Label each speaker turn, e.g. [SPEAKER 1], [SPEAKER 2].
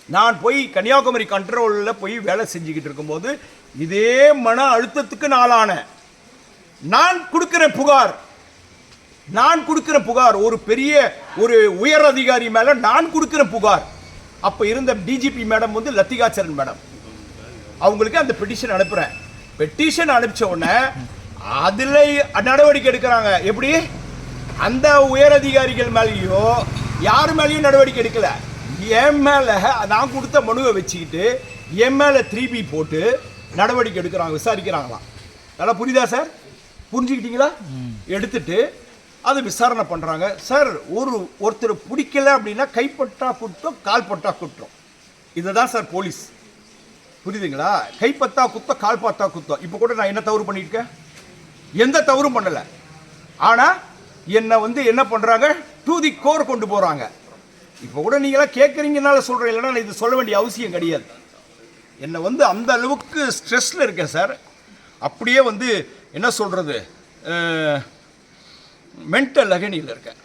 [SPEAKER 1] நான் போய் கன்னியாகுமரி கண்ட்ரோலில் போய் வேலை செஞ்சுக்கிட்டு இருக்கும்போது இதே மன அழுத்தத்துக்கு நாளான நான் கொடுக்கிற புகார் ஒரு பெரிய ஒரு உயர் அதிகாரி மேலே நான் கொடுக்கிற புகார். அப்போ இருந்த டிஜிபி மேடம் வந்து லத்திகாச்சரன் மேடம், அவங்களுக்கு அந்த பெட்டிஷன் அனுப்புகிறேன். பெட்டிஷன் அனுப்பிச்ச உடனே அதில் நடவடிக்கை எடுக்கிறாங்க. எப்படி? அந்த உயர் அதிகாரிகள் மேலேயோ யார் மேலேயும் நடவடிக்கை எடுக்கல. என் மேலே நான் கொடுத்த மனுவை வச்சுக்கிட்டு என் மேலே 3B போட்டு நடவடிக்கை எடுக்கிறாங்க, விசாரிக்கிறாங்களாம். நல்லா புரியுதா சார்? புரிஞ்சுக்கிட்டீங்களா? எடுத்துட்டு அது விசாரணை பண்ணுறாங்க. சார் ஒருத்தர் பிடிக்கல அப்படின்னா கைப்பட்டா குற்றம், கால்பட்டா குற்றம். இதுதான் சார் போலீஸ். புரியுதுங்களா? கைப்பத்தா குத்தம், கால்பத்தா குத்தம். இப்போ கூட நான் என்ன தவறு பண்ணியிருக்கேன்? எந்த தவறும் பண்ணலை. ஆனால் என்னை வந்து என்ன பண்ணுறாங்க, டு தி கோர் கொண்டு போகிறாங்க. இப்போ கூட நீங்களாம் கேட்குறீங்கனால சொல்கிறேன், இல்லைன்னா நான் இது சொல்ல வேண்டிய அவசியம் கிடையாது. என்னை வந்து அந்த அளவுக்கு ஸ்ட்ரெஸ்ஸில் இருக்கேன் சார். அப்படியே வந்து என்ன சொல்கிறது, மென்டல் அகனியில் இருக்கேன்.